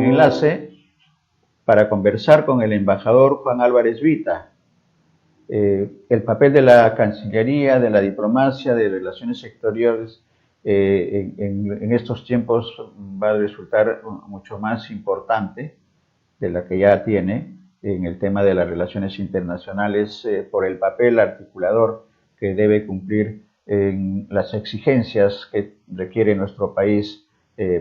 en enlace para conversar con el embajador Juan Álvarez Vita. El papel de la Cancillería, de la diplomacia, de relaciones exteriores en estos tiempos va a resultar mucho más importante de la que ya tiene en el tema de las relaciones internacionales por el papel articulador que debe cumplir en las exigencias que requiere nuestro país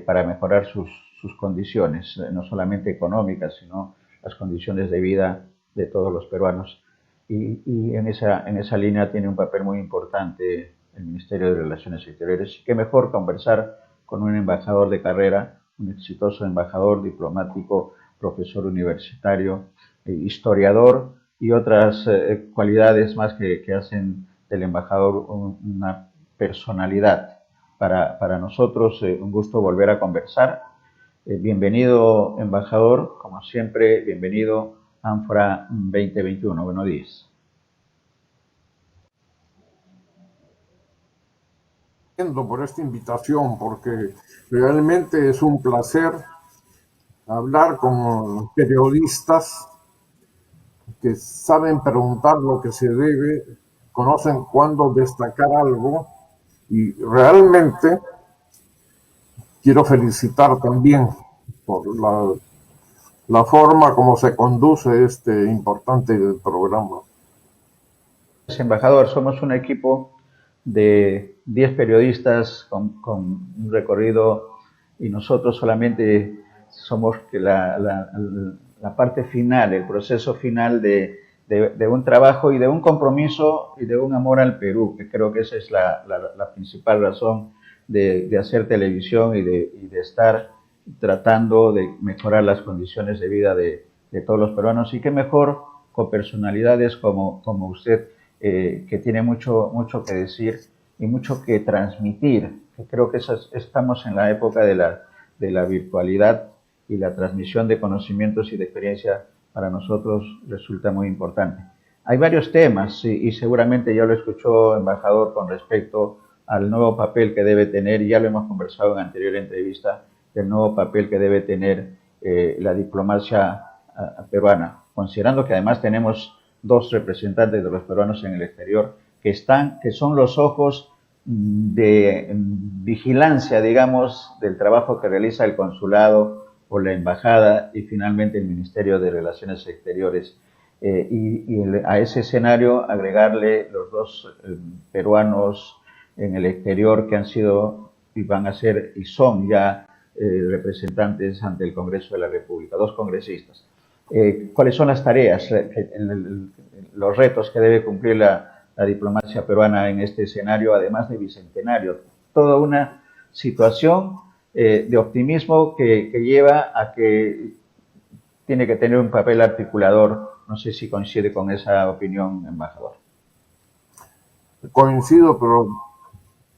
para mejorar sus condiciones, no solamente económicas, sino las condiciones de vida de todos los peruanos. Y en esa línea tiene un papel muy importante el Ministerio de Relaciones Exteriores. Y qué mejor conversar con un embajador de carrera, un exitoso embajador diplomático, profesor universitario, historiador y otras cualidades más que hacen del embajador una personalidad. Para nosotros un gusto volver a conversar. Bienvenido, embajador, como siempre, bienvenido Ánfora 2021. Buenos días. Por esta invitación, porque realmente es un placer hablar con periodistas que saben preguntar lo que se debe, conocen cuándo destacar algo, y realmente quiero felicitar también por la forma como se conduce este importante programa. Embajador, somos un equipo de 10 periodistas con un recorrido y nosotros solamente somos la parte final, el proceso final de un trabajo y de un compromiso y de un amor al Perú, que creo que esa es la principal razón de hacer televisión y de estar tratando de mejorar las condiciones de vida de todos los peruanos. Y qué mejor con personalidades como usted, que tiene mucho que decir y mucho que transmitir. Que creo que estamos en la época de la virtualidad y la transmisión de conocimientos y de experiencia para nosotros resulta muy importante. Hay varios temas y seguramente ya lo escuchó, embajador, con respecto al nuevo papel que debe tener, y ya lo hemos conversado en anterior entrevista, del nuevo papel que debe tener la diplomacia peruana, considerando que además tenemos 2 representantes de los peruanos en el exterior que son los ojos de vigilancia, digamos, del trabajo que realiza el consulado o la embajada y finalmente el Ministerio de Relaciones Exteriores. A ese escenario agregarle los 2 peruanos en el exterior que han sido y van a ser y son ya representantes ante el Congreso de la República, 2 congresistas. ¿Cuáles son las tareas, los retos que debe cumplir la diplomacia peruana en este escenario, además de bicentenario? Toda una situación de optimismo que lleva a que tiene que tener un papel articulador. No sé si coincide con esa opinión, embajador. Coincido, pero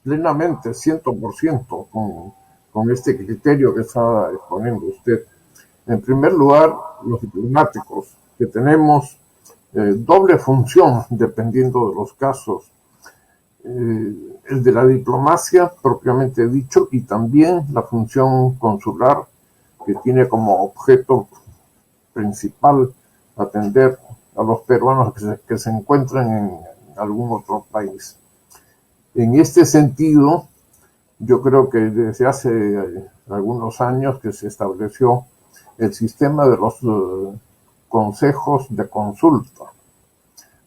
plenamente, 100% con este criterio que está exponiendo usted. En primer lugar, los diplomáticos, que tenemos doble función dependiendo de los casos. El de la diplomacia propiamente dicho y también la función consular, que tiene como objeto principal atender a los peruanos que se encuentran en algún otro país. En este sentido, yo creo que desde hace algunos años que se estableció el sistema de los consejos de consulta,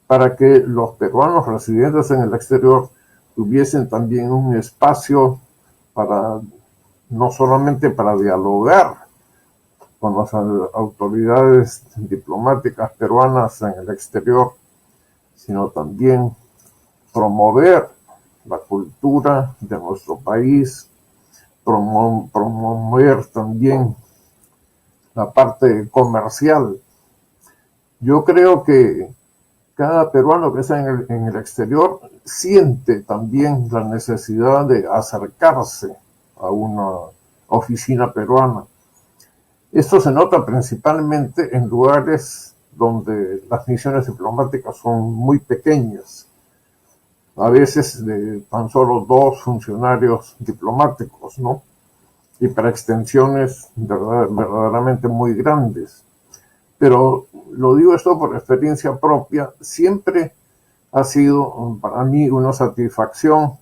para que los peruanos residentes en el exterior tuviesen también un espacio para, no solamente para dialogar con las autoridades diplomáticas peruanas en el exterior, sino también promover la cultura de nuestro país, promover también la parte comercial. Yo creo que cada peruano que está en el exterior siente también la necesidad de acercarse a una oficina peruana. Esto se nota principalmente en lugares donde las misiones diplomáticas son muy pequeñas, a veces de tan solo 2 funcionarios diplomáticos, ¿no? y para extensiones verdaderamente muy grandes. Pero lo digo esto por experiencia propia, siempre ha sido para mí una satisfacción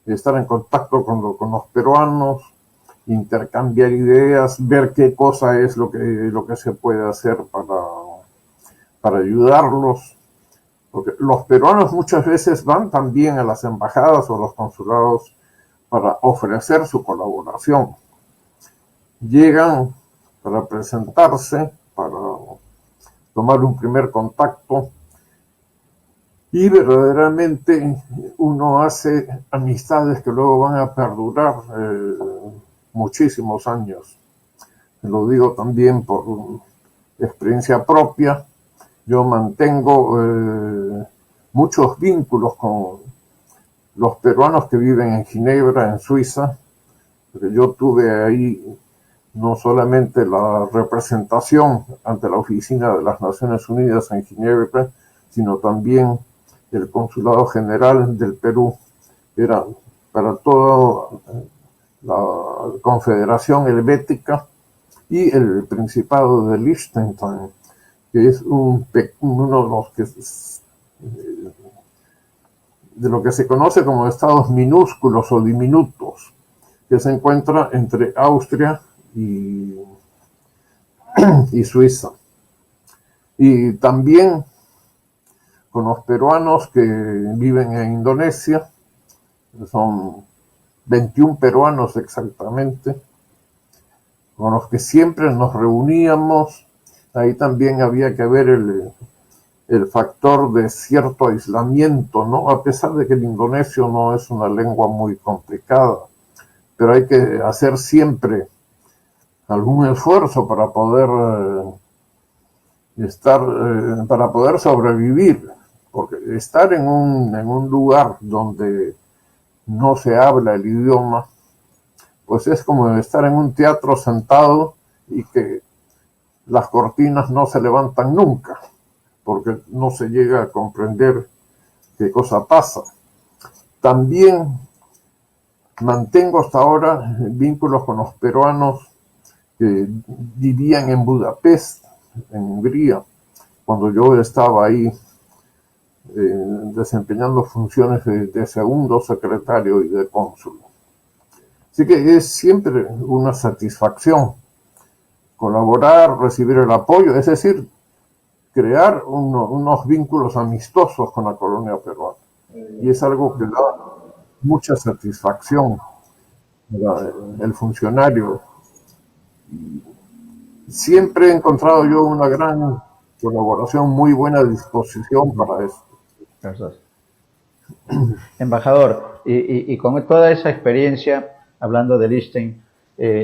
estar en contacto con los peruanos, intercambiar ideas, ver qué cosa es lo que se puede hacer para ayudarlos. Porque los peruanos muchas veces van también a las embajadas o los consulados para ofrecer su colaboración. Llegan para presentarse, para tomar un primer contacto y verdaderamente uno hace amistades que luego van a perdurar muchísimos años. Lo digo también por experiencia propia. Yo mantengo muchos vínculos con los peruanos que viven en Ginebra, en Suiza, porque yo tuve ahí no solamente la representación ante la Oficina de las Naciones Unidas en Ginebra, sino también el Consulado General del Perú. Era para toda la Confederación Helvética y el Principado de Liechtenstein, que es uno de lo que se conoce como estados minúsculos o diminutos, que se encuentra entre Austria y Suiza. Y también con los peruanos que viven en Indonesia, son 21 peruanos exactamente, con los que siempre nos reuníamos. Ahí también había que ver el factor de cierto aislamiento, ¿no? A pesar de que el indonesio no es una lengua muy complicada, pero hay que hacer siempre algún esfuerzo para poder para poder sobrevivir, porque estar en un lugar donde no se habla el idioma, pues es como estar en un teatro sentado y que las cortinas no se levantan nunca, porque no se llega a comprender qué cosa pasa. También mantengo hasta ahora vínculos con los peruanos que vivían en Budapest, en Hungría, cuando yo estaba ahí desempeñando funciones de segundo secretario y de cónsul. Así que es siempre una satisfacción colaborar, recibir el apoyo, es decir, crear unos vínculos amistosos con la colonia peruana. Y es algo que da mucha satisfacción el funcionario. Siempre he encontrado yo una gran colaboración, muy buena disposición para eso. Gracias. Embajador, y con toda esa experiencia, hablando de Liechtenstein,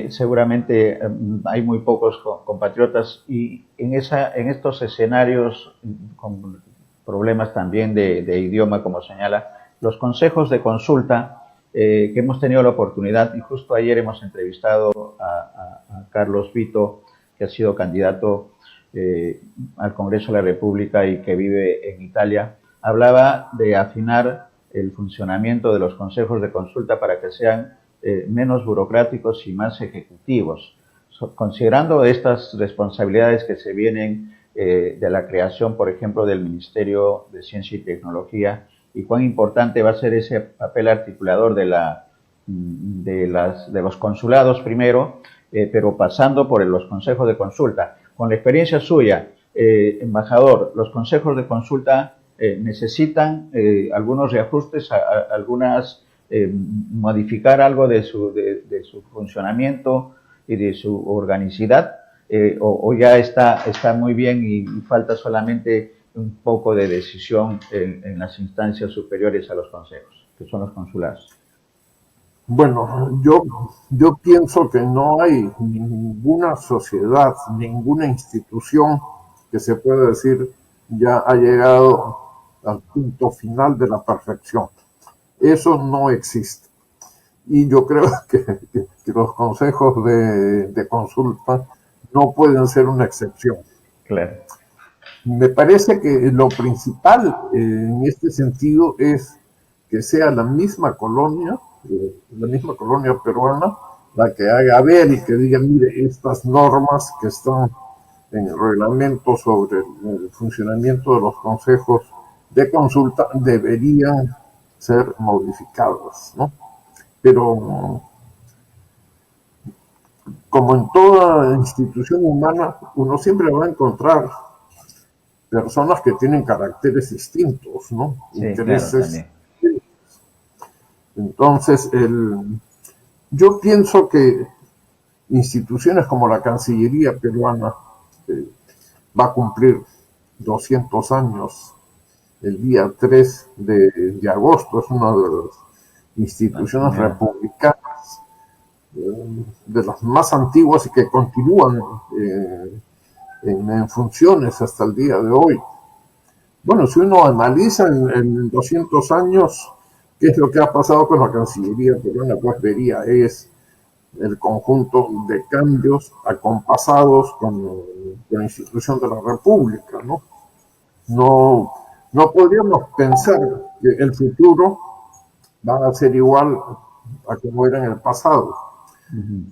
seguramente hay muy pocos compatriotas y en estos escenarios con problemas también de idioma, como señala, los consejos de consulta que hemos tenido la oportunidad, y justo ayer hemos entrevistado a Carlos Vito, que ha sido candidato al Congreso de la República y que vive en Italia, hablaba de afinar el funcionamiento de los consejos de consulta para que sean menos burocráticos y más ejecutivos, considerando estas responsabilidades que se vienen de la creación, por ejemplo, del Ministerio de Ciencia y Tecnología, y cuán importante va a ser ese papel articulador de los consulados primero, pero pasando por los consejos de consulta. Con la experiencia suya, embajador, los consejos de consulta necesitan algunos reajustes, modificar algo de su funcionamiento y de su organicidad, o ya está muy bien y falta solamente un poco de decisión en las instancias superiores a los consejos, que son los consulados. Bueno, yo pienso que no hay ninguna sociedad, ninguna institución que se pueda decir ya ha llegado al punto final de la perfección. Eso no existe. Y yo creo que los consejos de consulta no pueden ser una excepción. Claro. Me parece que lo principal en este sentido es que sea la misma colonia peruana, la que haga ver y que diga, mire, estas normas que están en el reglamento sobre el funcionamiento de los consejos de consulta deberían ser modificadas, ¿no? Pero como en toda institución humana, uno siempre va a encontrar personas que tienen caracteres distintos, ¿no? Sí, claro, Intereses. también. Entonces, yo pienso que instituciones como la Cancillería peruana va a cumplir 200 años el día 3 de agosto, es una de las La instituciones primera. republicanas de las más antiguas y que continúan en funciones hasta el día de hoy. Bueno, si uno analiza en 200 años qué es lo que ha pasado con la Cancillería peruana, pues vería es el conjunto de cambios acompasados con la institución de la República, ¿no? No, no podríamos pensar que el futuro va a ser igual a como era en el pasado. Ujú.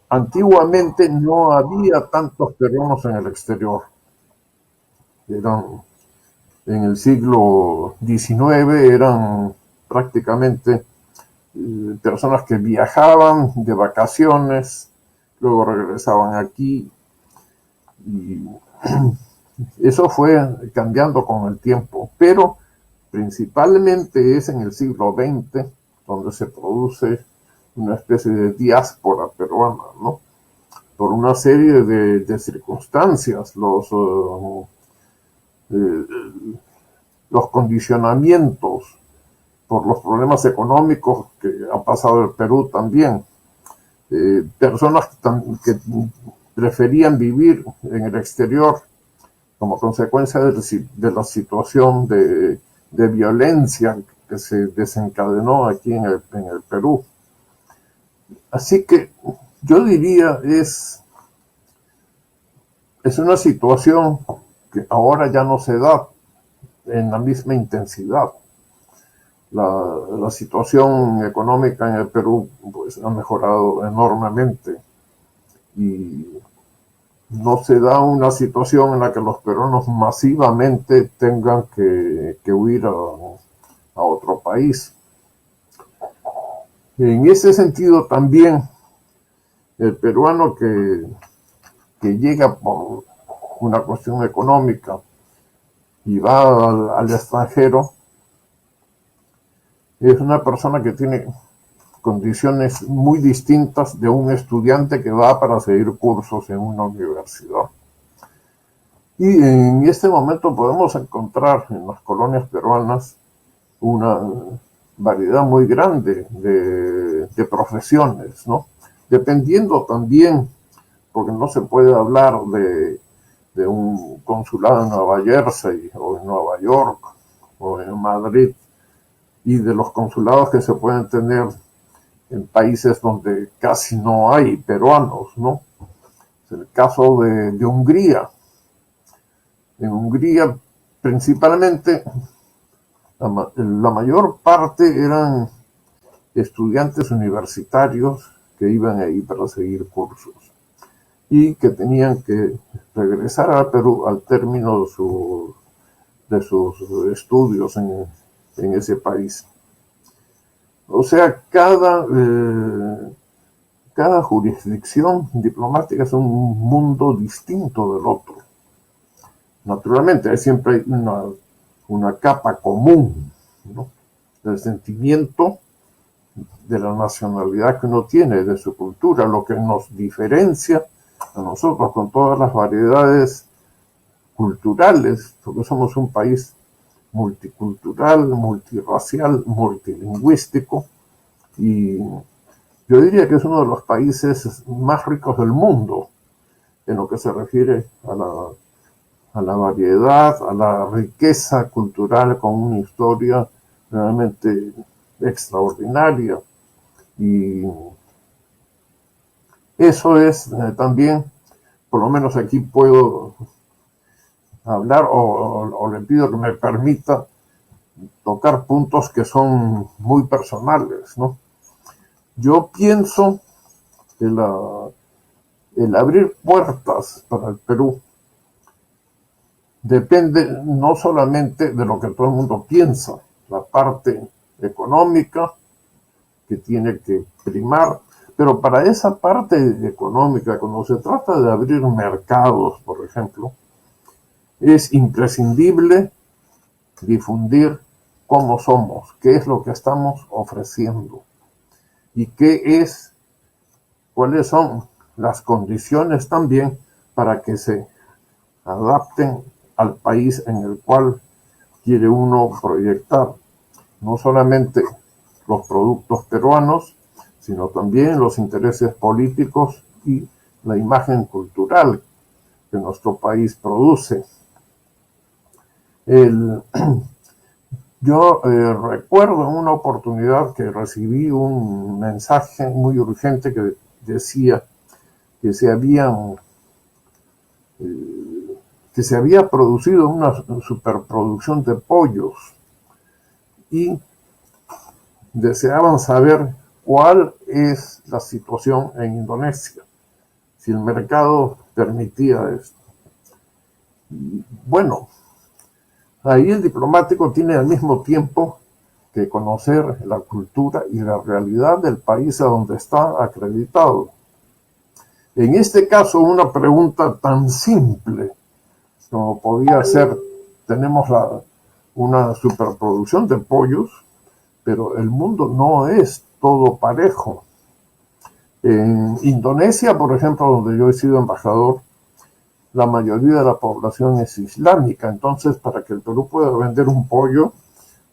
Antiguamente no había tantos peruanos en el exterior. Eran, en el siglo XIX eran prácticamente personas que viajaban de vacaciones, luego regresaban aquí y eso fue cambiando con el tiempo, pero principalmente es en el siglo XX donde se produce una especie de diáspora peruana, ¿no? Por una serie de circunstancias, los condicionamientos, por los problemas económicos que ha pasado el Perú también. Personas que preferían vivir en el exterior como consecuencia de la situación de violencia que se desencadenó aquí en el Perú. Así que yo diría es una situación que ahora ya no se da en la misma intensidad. La situación económica en el Perú pues, ha mejorado enormemente y no se da una situación en la que los peruanos masivamente tengan que huir a otro país. En ese sentido también el peruano que llega por una cuestión económica y va al extranjero es una persona que tiene condiciones muy distintas de un estudiante que va para seguir cursos en una universidad. Y en este momento podemos encontrar en las colonias peruanas una variedad muy grande de profesiones, ¿no? Dependiendo también, porque no se puede hablar de un consulado en Nueva Jersey o en Nueva York o en Madrid y de los consulados que se pueden tener en países donde casi no hay peruanos, ¿no? Es el caso de Hungría. En Hungría, principalmente, la mayor parte eran estudiantes universitarios que iban ahí para seguir cursos y que tenían que regresar a Perú al término de sus estudios en ese país. O sea, cada jurisdicción diplomática es un mundo distinto del otro. Naturalmente, siempre hay una capa común, ¿no? Del sentimiento de la nacionalidad que uno tiene, de su cultura, lo que nos diferencia a nosotros con todas las variedades culturales, porque somos un país multicultural, multirracial, multilingüístico, y yo diría que es uno de los países más ricos del mundo en lo que se refiere a la variedad, a la riqueza cultural con una historia realmente extraordinaria. Y eso es también, por lo menos aquí puedo hablar o le pido que me permita tocar puntos que son muy personales, ¿no? Yo pienso que el abrir puertas para el Perú depende no solamente de lo que todo el mundo piensa, la parte económica que tiene que primar, pero para esa parte económica, cuando se trata de abrir mercados, por ejemplo, es imprescindible difundir cómo somos, qué es lo que estamos ofreciendo y cuáles son las condiciones también para que se adapten al país en el cual quiere uno proyectar no solamente los productos peruanos, sino también los intereses políticos y la imagen cultural que nuestro país produce. Yo recuerdo en una oportunidad que recibí un mensaje muy urgente que decía que se había producido una superproducción de pollos y deseaban saber cuál es la situación en Indonesia, si el mercado permitía esto. Bueno, ahí el diplomático tiene al mismo tiempo que conocer la cultura y la realidad del país a donde está acreditado. En este caso, una pregunta tan simple como podía ser, tenemos una superproducción de pollos, pero el mundo no es todo parejo. En Indonesia, por ejemplo, donde yo he sido embajador, la mayoría de la población es islámica, entonces para que el Perú pueda vender un pollo,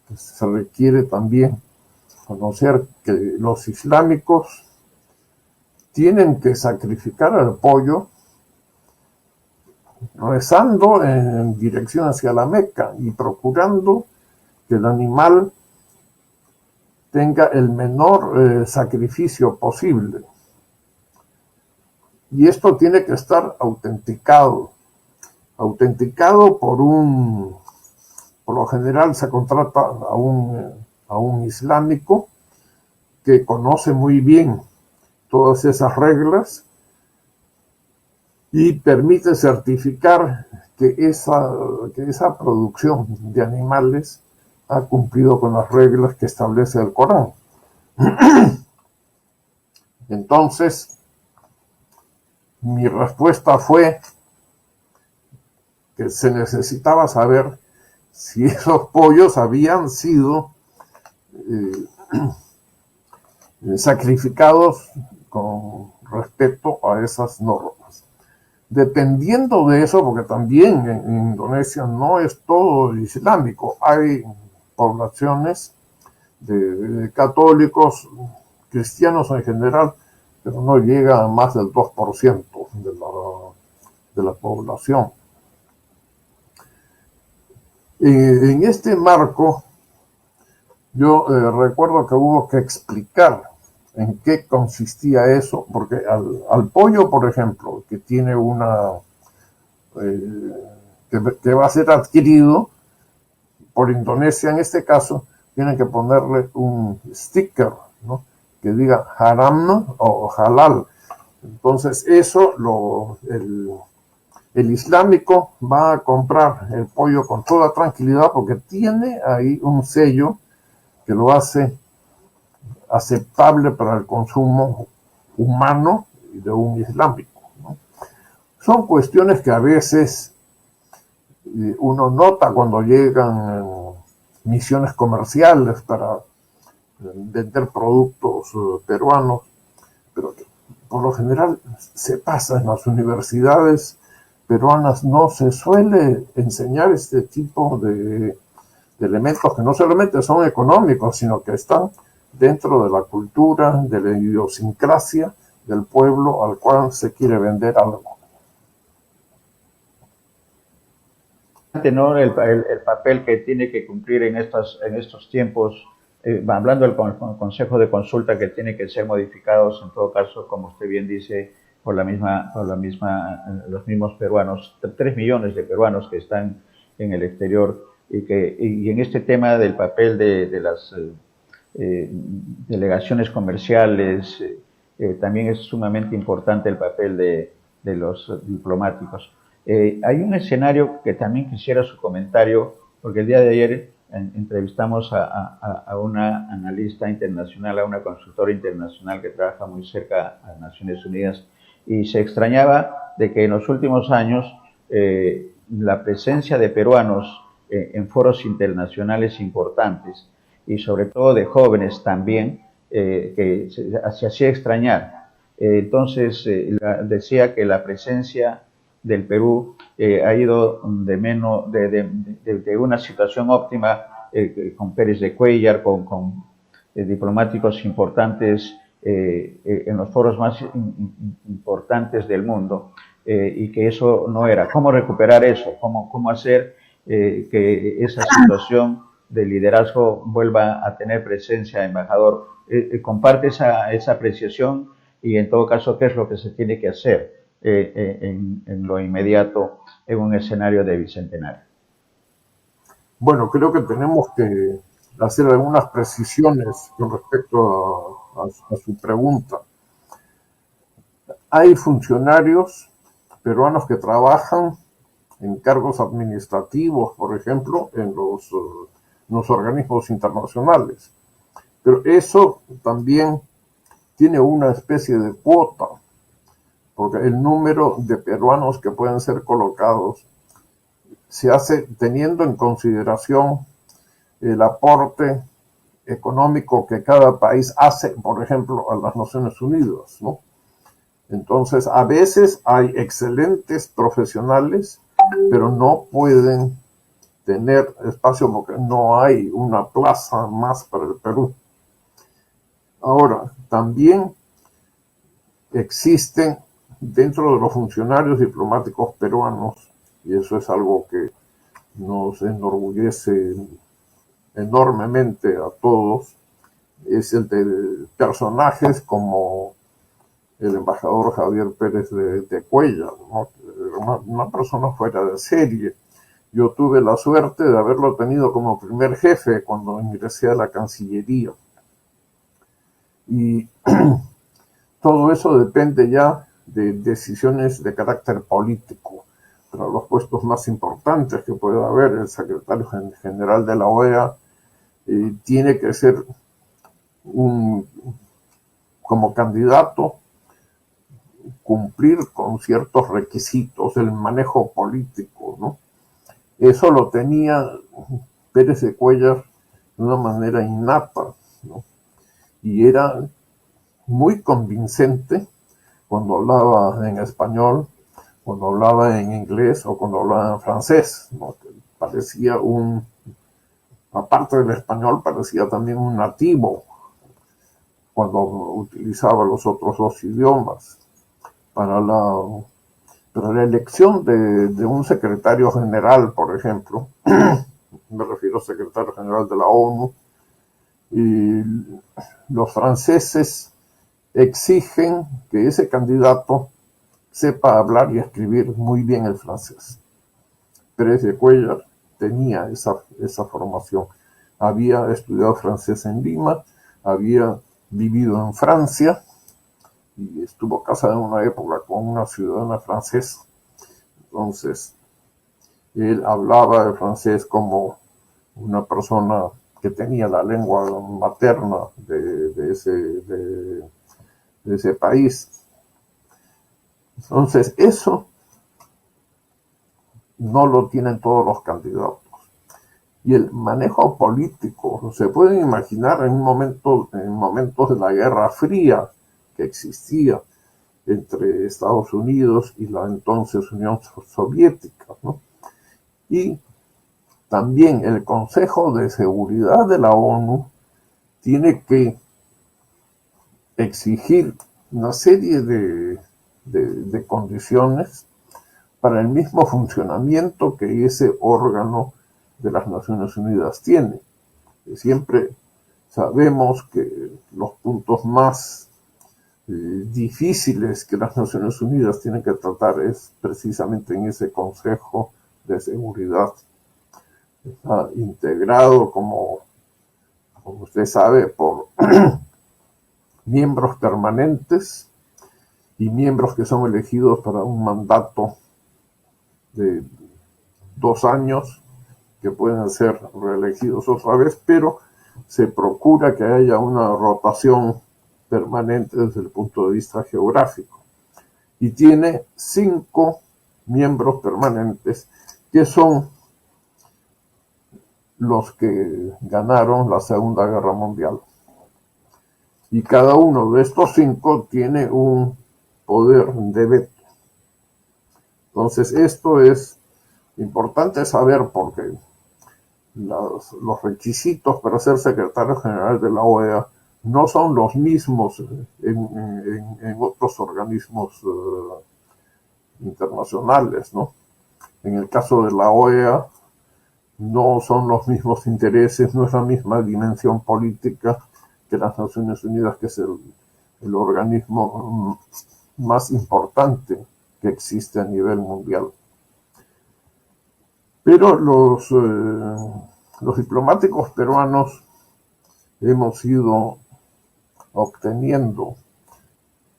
pues, se requiere también conocer que los islámicos tienen que sacrificar al pollo rezando en dirección hacia la Meca y procurando que el animal tenga el menor sacrificio posible. Y esto tiene que estar autenticado por lo general se contrata a un islámico que conoce muy bien todas esas reglas y permite certificar que esa producción de animales ha cumplido con las reglas que establece el Corán. Entonces, mi respuesta fue que se necesitaba saber si esos pollos habían sido sacrificados con respecto a esas normas. Dependiendo de eso, porque también en Indonesia no es todo islámico, hay poblaciones de católicos, cristianos en general, pero no llega a más del 2% de la población. En este marco, yo recuerdo que hubo que explicar en qué consistía eso, porque al pollo, por ejemplo, que tiene que va a ser adquirido por Indonesia en este caso, tienen que ponerle un sticker, ¿no?, que diga haram o halal. Entonces eso el islámico va a comprar el pollo con toda tranquilidad porque tiene ahí un sello que lo hace aceptable para el consumo humano y de un islámico, ¿no? Son cuestiones que a veces uno nota cuando llegan misiones comerciales para vender productos peruanos, pero que por lo general se pasa en las universidades peruanas, no se suele enseñar este tipo de elementos que no solamente son económicos, sino que están dentro de la cultura, de la idiosincrasia del pueblo al cual se quiere vender algo. ¿No? El papel que tiene que cumplir en estos tiempos, hablando del Consejo de Consulta, que tiene que ser modificados, en todo caso, como usted bien dice, por los mismos peruanos, 3 millones de peruanos que están en el exterior, y en este tema del papel de delegaciones comerciales. También es sumamente importante el papel de los diplomáticos. Hay un escenario que también quisiera su comentario, porque el día de ayer entrevistamos a una analista internacional, a una consultora internacional que trabaja muy cerca a Naciones Unidas, y se extrañaba de que en los últimos años la presencia de peruanos en foros internacionales importantes y sobre todo de jóvenes también, que se hacía extrañar. Entonces, decía que la presencia del Perú ha ido de una situación óptima con Pérez de Cuéllar, con diplomáticos importantes en los foros más importantes del mundo, y que eso no era. ¿Cómo recuperar eso? ¿Cómo hacer que esa situación de liderazgo vuelva a tener presencia, embajador? ¿Comparte esa apreciación? Y en todo caso, ¿qué es lo que se tiene que hacer en lo inmediato en un escenario de bicentenario? Bueno, creo que tenemos que hacer algunas precisiones con respecto a su pregunta. Hay funcionarios peruanos que trabajan en cargos administrativos, por ejemplo, en los organismos internacionales. Pero eso también tiene una especie de cuota, porque el número de peruanos que pueden ser colocados se hace teniendo en consideración el aporte económico que cada país hace, por ejemplo, a las Naciones Unidas, ¿no? Entonces, a veces hay excelentes profesionales, pero no pueden tener espacio porque no hay una plaza más para el Perú. Ahora, también existen dentro de los funcionarios diplomáticos peruanos, y eso es algo que nos enorgullece enormemente a todos, es el de personajes como el embajador Javier Pérez de Cuéllar, ¿no? Una persona fuera de serie. Yo tuve la suerte de haberlo tenido como primer jefe cuando ingresé a la Cancillería. Y todo eso depende ya de decisiones de carácter político. Pero los puestos más importantes que puede haber, el secretario general de la OEA, tiene que ser como candidato, cumplir con ciertos requisitos del manejo político, ¿no? Eso lo tenía Pérez de Cuéllar de una manera innata, ¿no? Y era muy convincente cuando hablaba en español, cuando hablaba en inglés o cuando hablaba en francés, ¿no? Parecía aparte del español, parecía también un nativo cuando utilizaba los otros dos idiomas. Para la elección de un secretario general, por ejemplo, me refiero al secretario general de la ONU, y los franceses exigen que ese candidato sepa hablar y escribir muy bien el francés. Pérez de Cuéllar tenía esa formación. Había estudiado francés en Lima, había vivido en Francia y estuvo casado en una época con una ciudadana francesa. Entonces, él hablaba el francés como una persona que tenía la lengua materna de ese país. Entonces, eso no lo tienen todos los candidatos. Y el manejo político, se pueden imaginar en momentos de la Guerra Fría que existía entre Estados Unidos y la entonces Unión Soviética, ¿no? Y también el Consejo de Seguridad de la ONU tiene que exigir una serie de condiciones para el mismo funcionamiento que ese órgano de las Naciones Unidas tiene. Siempre sabemos que los puntos más difíciles que las Naciones Unidas tienen que tratar es precisamente en ese Consejo de Seguridad. Está integrado como como usted sabe, por miembros permanentes y miembros que son elegidos para un mandato de 2 años, que pueden ser reelegidos otra vez, pero se procura que haya una rotación permanente desde el punto de vista geográfico. Y tiene 5 miembros permanentes que son los que ganaron la Segunda Guerra Mundial. Y cada uno de estos 5 tiene un poder de veto. Entonces, esto es importante saber porque los requisitos para ser secretario general de la OEA no son los mismos en otros organismos internacionales, ¿no? En el caso de la OEA no son los mismos intereses, no es la misma dimensión política que las Naciones Unidas, que es el organismo más importante que existe a nivel mundial. Pero los diplomáticos peruanos hemos ido obteniendo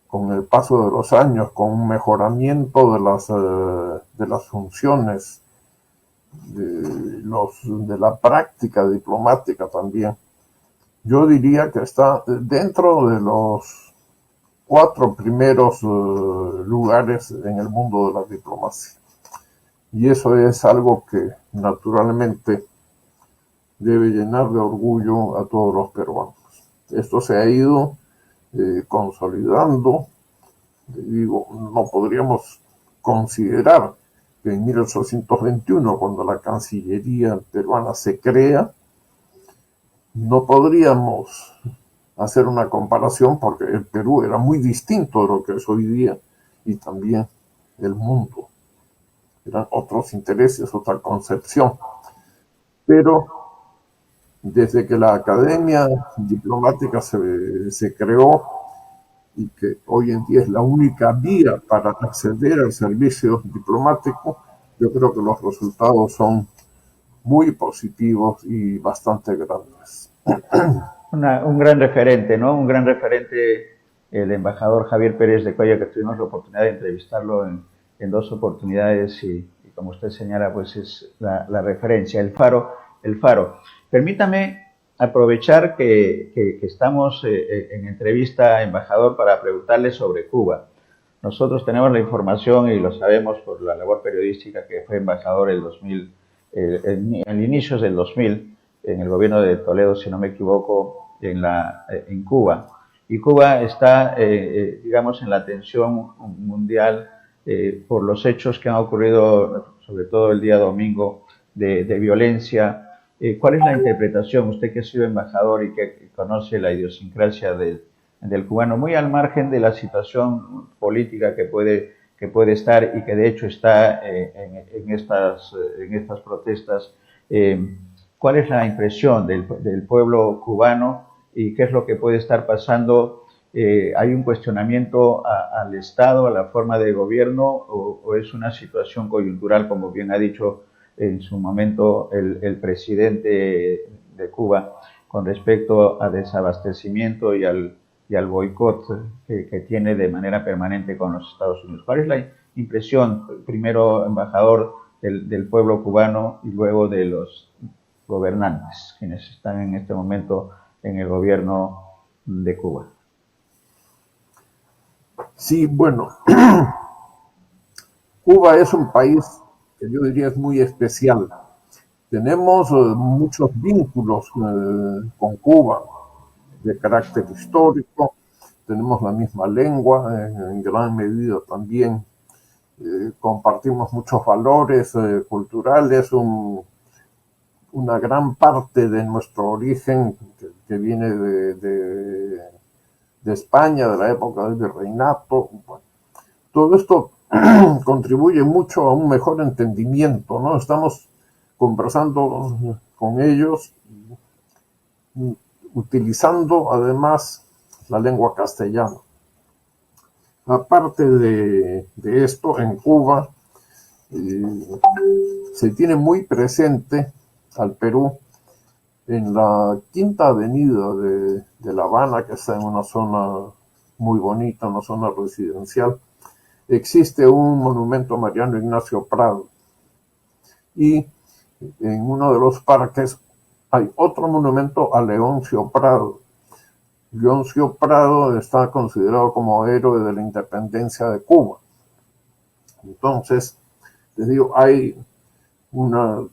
con el paso de los años, con un mejoramiento de las funciones, de la práctica diplomática también. Yo diría que está dentro de los 4 primeros lugares en el mundo de la diplomacia. Y eso es algo que naturalmente debe llenar de orgullo a todos los peruanos. Esto se ha ido consolidando. Digo, no podríamos considerar que en 1821, cuando la Cancillería peruana se crea, no podríamos hacer una comparación porque el Perú era muy distinto de lo que es hoy día y también el mundo. Eran otros intereses, otra concepción. Pero desde que la Academia Diplomática se creó y que hoy en día es la única vía para acceder al servicio diplomático, yo creo que los resultados son muy positivos y bastante grandes. Un gran referente, ¿no? Un gran referente, el embajador Javier Pérez de Cuellar, que tuvimos la oportunidad de entrevistarlo en 2 oportunidades y como usted señala, pues es la referencia, el faro. Permítame aprovechar que estamos en entrevista, embajador, para preguntarle sobre Cuba. Nosotros tenemos la información y lo sabemos por la labor periodística que fue embajador en inicios del 2000 en el gobierno de Toledo, si no me equivoco, en Cuba. Y Cuba está, digamos, en la atención mundial por los hechos que han ocurrido, sobre todo el día domingo, de violencia. ¿Cuál es la interpretación? Usted que ha sido embajador y que conoce la idiosincrasia del cubano, muy al margen de la situación política que puede estar y que de hecho está en estas protestas. ¿Cuál es la impresión del pueblo cubano y qué es lo que puede estar pasando? ¿Hay un cuestionamiento al Estado, a la forma de gobierno, o es una situación coyuntural, como bien ha dicho en su momento el presidente de Cuba, con respecto a desabastecimiento y al boicot que tiene de manera permanente con los Estados Unidos? ¿Cuál es la impresión, primero, embajador, del pueblo cubano y luego de los gobernantes, quienes están en este momento en el gobierno de Cuba? Sí, bueno, Cuba es un país que yo diría es muy especial. Tenemos muchos vínculos con Cuba de carácter histórico, tenemos la misma lengua, en gran medida también compartimos muchos valores culturales, una gran parte de nuestro origen que viene de España, de la época del virreinato. Bueno, todo esto contribuye mucho a un mejor entendimiento, ¿no? Estamos conversando con ellos, utilizando además la lengua castellana. Aparte de esto, en Cuba se tiene muy presente al Perú En la Quinta Avenida de La Habana, que está en una zona muy bonita, una zona residencial, existe un monumento a Mariano Ignacio Prado. Y en uno de los parques hay otro monumento a Leoncio Prado. Leoncio Prado está considerado como héroe de la independencia de Cuba. Entonces, les digo, hay un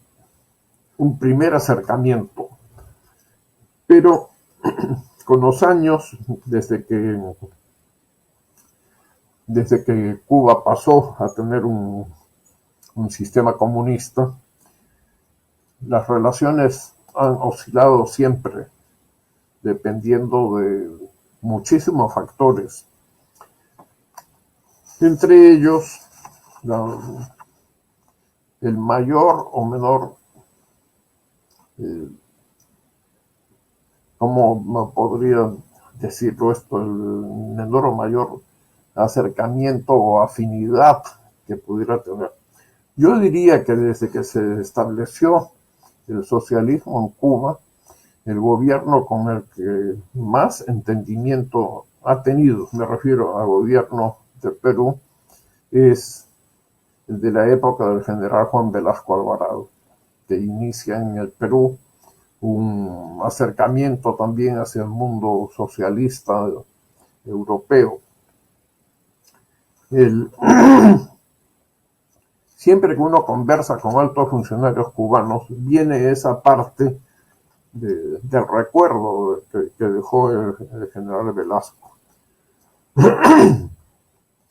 primer acercamiento. Pero con los años, desde que Cuba pasó a tener un sistema comunista, las relaciones han oscilado siempre, dependiendo de muchísimos factores. Entre ellos, el mayor o menor, ¿cómo podría decirlo esto? El menor o mayor acercamiento o afinidad que pudiera tener. Yo diría que desde que se estableció el socialismo en Cuba, el gobierno con el que más entendimiento ha tenido, me refiero al gobierno de Perú, es el de la época del general Juan Velasco Alvarado, que inicia en el Perú un acercamiento también hacia el mundo socialista europeo. Siempre que uno conversa con altos funcionarios cubanos, viene esa parte del recuerdo que dejó el general Velasco.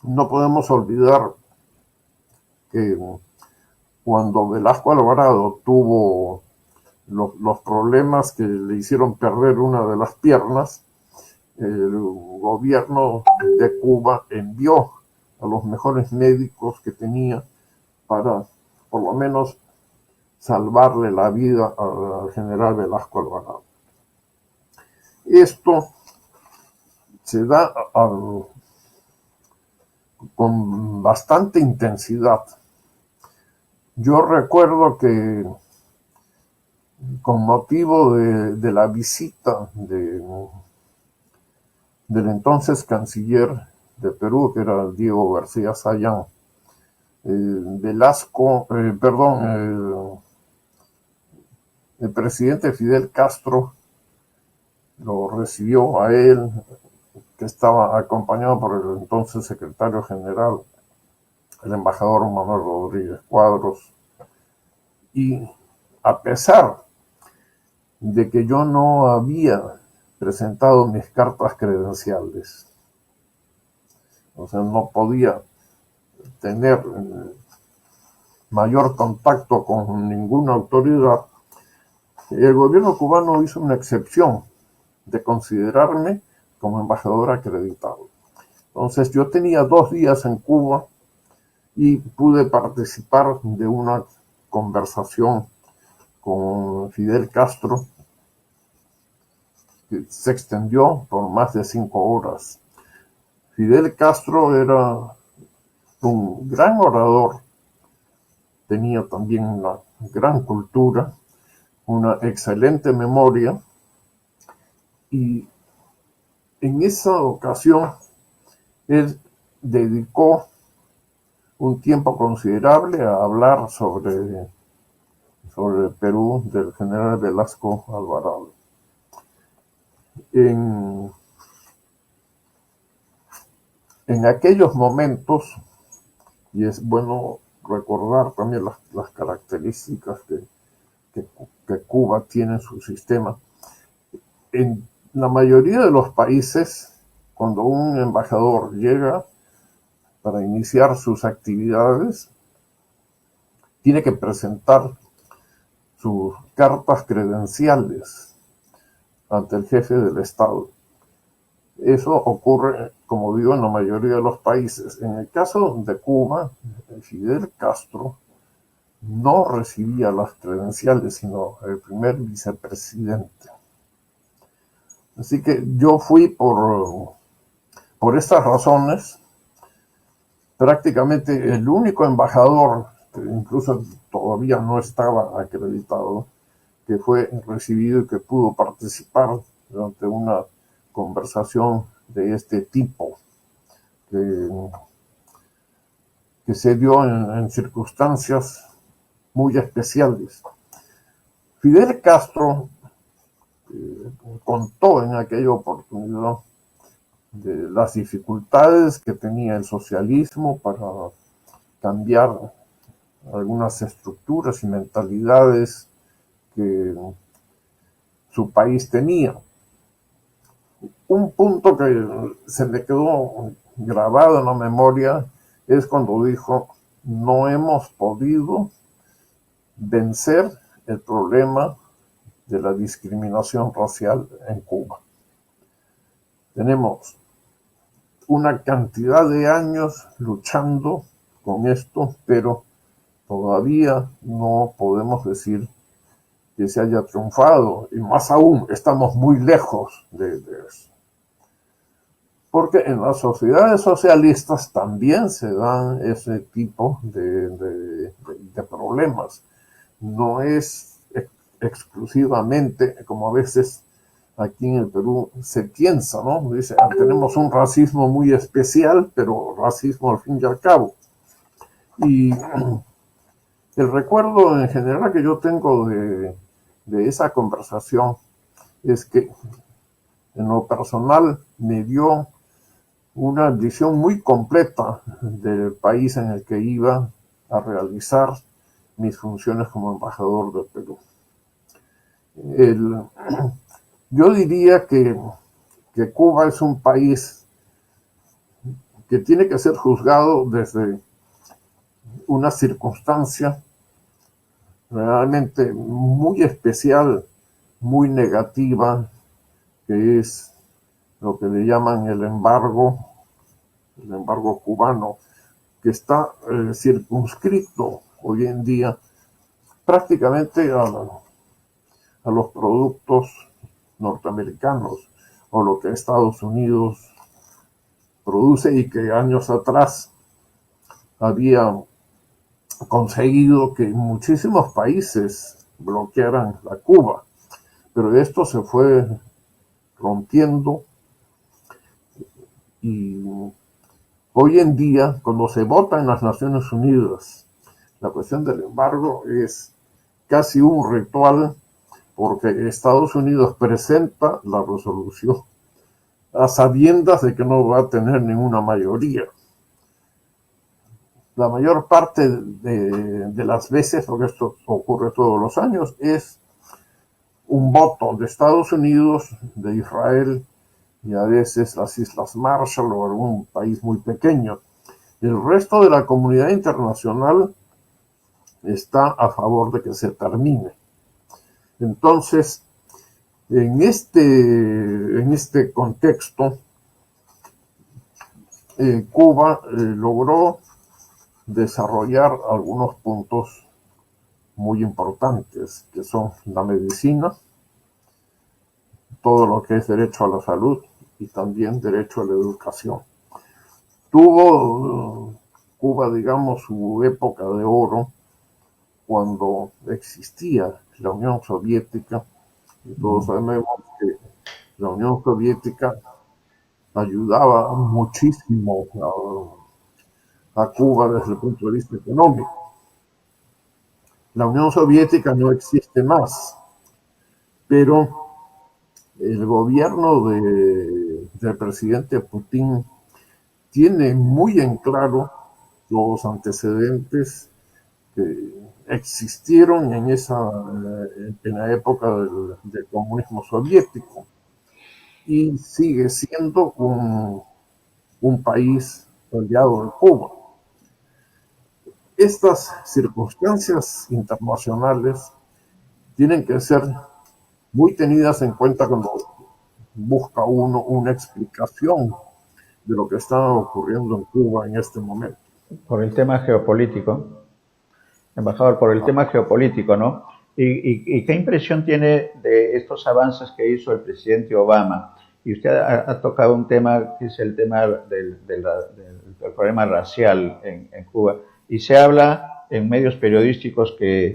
No podemos olvidar que cuando Velasco Alvarado tuvo los problemas que le hicieron perder una de las piernas, el gobierno de Cuba envió a los mejores médicos que tenía para, por lo menos, salvarle la vida al general Velasco Alvarado. Esto se da con bastante intensidad. Yo recuerdo que con motivo de la visita del entonces canciller de Perú, que era Diego García Sayán, el presidente Fidel Castro lo recibió a él, que estaba acompañado por el entonces secretario general, el embajador Manuel Rodríguez Cuadros, y a pesar de que yo no había presentado mis cartas credenciales, o sea, no podía tener mayor contacto con ninguna autoridad, el gobierno cubano hizo una excepción de considerarme como embajador acreditado. Entonces yo tenía 2 días en Cuba y pude participar de una conversación con Fidel Castro que se extendió por más de 5 horas. Fidel Castro era un gran orador, tenía también una gran cultura, una excelente memoria, y en esa ocasión él dedicó un tiempo considerable a hablar sobre el Perú del general Velasco Alvarado. En aquellos momentos, y es bueno recordar también las características que Cuba tiene en su sistema, en la mayoría de los países, cuando un embajador llega para iniciar sus actividades, tiene que presentar sus cartas credenciales ante el jefe del Estado. Eso ocurre, como digo, en la mayoría de los países. En el caso de Cuba, Fidel Castro no recibía las credenciales, sino el primer vicepresidente. Así que yo fui por estas razones prácticamente el único embajador, que incluso todavía no estaba acreditado, que fue recibido y que pudo participar durante una conversación de este tipo, que se dio en circunstancias muy especiales. Fidel Castro contó en aquella oportunidad de las dificultades que tenía el socialismo para cambiar algunas estructuras y mentalidades que su país tenía. Un punto que se me quedó grabado en la memoria es cuando dijo: no hemos podido vencer el problema de la discriminación racial en Cuba. Tenemos una cantidad de años luchando con esto, pero todavía no podemos decir que se haya triunfado, y más aún, estamos muy lejos de eso. Porque en las sociedades socialistas también se dan ese tipo de problemas. No es exclusivamente, como a veces aquí en el Perú se piensa, ¿no? Dice, tenemos un racismo muy especial, pero racismo al fin y al cabo. Y el recuerdo en general que yo tengo de esa conversación es que en lo personal me dio una visión muy completa del país en el que iba a realizar mis funciones como embajador del Perú. Yo diría que Cuba es un país que tiene que ser juzgado desde una circunstancia realmente muy especial, muy negativa, que es lo que le llaman el embargo cubano, que está circunscrito hoy en día prácticamente a los productos norteamericanos o lo que Estados Unidos produce y que años atrás había conseguido que muchísimos países bloquearan a Cuba, pero esto se fue rompiendo y hoy en día, cuando se vota en las Naciones Unidas, la cuestión del embargo es casi un ritual, porque Estados Unidos presenta la resolución a sabiendas de que no va a tener ninguna mayoría. La mayor parte de las veces, porque esto ocurre todos los años, es un voto de Estados Unidos, de Israel y a veces las Islas Marshall o algún país muy pequeño. El resto de la comunidad internacional está a favor de que se termine. Entonces, en este contexto, Cuba logró desarrollar algunos puntos muy importantes, que son la medicina, todo lo que es derecho a la salud y también derecho a la educación. Tuvo Cuba, digamos, su época de oro cuando existía la Unión Soviética. Y todos sabemos que la Unión Soviética ayudaba muchísimo a Cuba desde el punto de vista económico. La Unión Soviética no existe más, pero el gobierno del presidente Putin tiene muy en claro los antecedentes que existieron en la época del comunismo soviético, y sigue siendo un país aliado de Cuba. Estas circunstancias internacionales tienen que ser muy tenidas en cuenta cuando busca uno una explicación de lo que está ocurriendo en Cuba en este momento. Por el tema geopolítico, embajador, por el tema geopolítico, ¿no? ¿Y qué impresión tiene de estos avances que hizo el presidente Obama? Y usted ha tocado un tema que es el tema del problema racial en Cuba. Y se habla en medios periodísticos que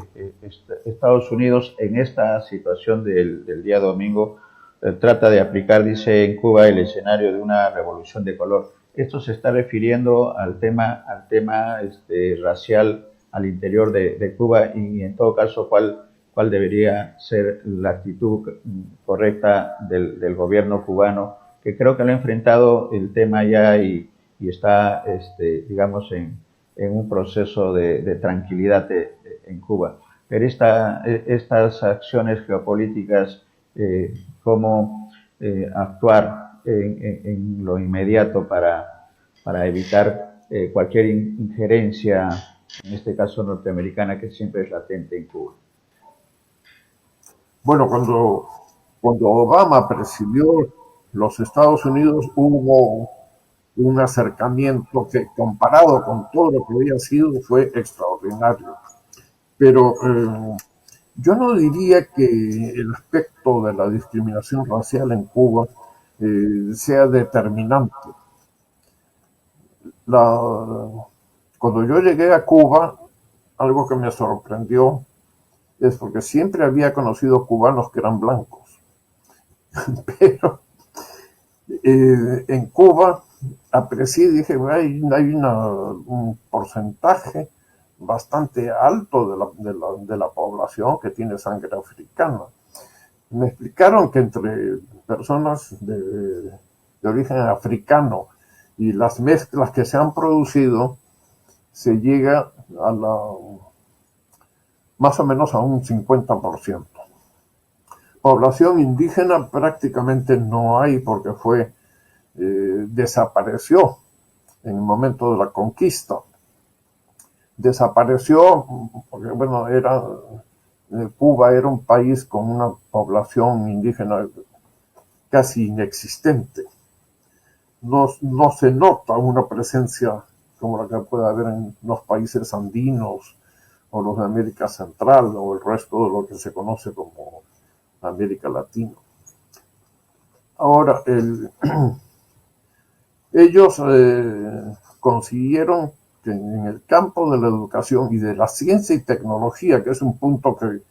Estados Unidos en esta situación del día domingo trata de aplicar, dice, en Cuba el escenario de una revolución de color. Esto se está refiriendo al tema racial al interior de Cuba y en todo caso cuál debería ser la actitud correcta del gobierno cubano, que creo que lo ha enfrentado el tema ya y está, digamos, en un proceso de tranquilidad en Cuba. Pero estas acciones geopolíticas, cómo actuar en lo inmediato para evitar cualquier injerencia, en este caso norteamericana, que siempre es latente en Cuba. Bueno, cuando Obama presidió los Estados Unidos hubo un acercamiento que comparado con todo lo que había sido fue extraordinario. Pero yo no diría que el aspecto de la discriminación racial en Cuba sea determinante. Cuando yo llegué a Cuba, algo que me sorprendió es porque siempre había conocido cubanos que eran blancos, pero en Cuba aprecié, dije, hay un porcentaje bastante alto de la población que tiene sangre africana. Me explicaron que entre personas de origen africano y las mezclas que se han producido, se llega más o menos a un 50%. Población indígena prácticamente no hay porque desapareció en el momento de la conquista. Desapareció porque, bueno, Cuba era un país con una población indígena casi inexistente. No se nota una presencia como la que puede haber en los países andinos o los de América Central o el resto de lo que se conoce como América Latina. Ahora, ellos consiguieron que en el campo de la educación y de la ciencia y tecnología, que es un punto que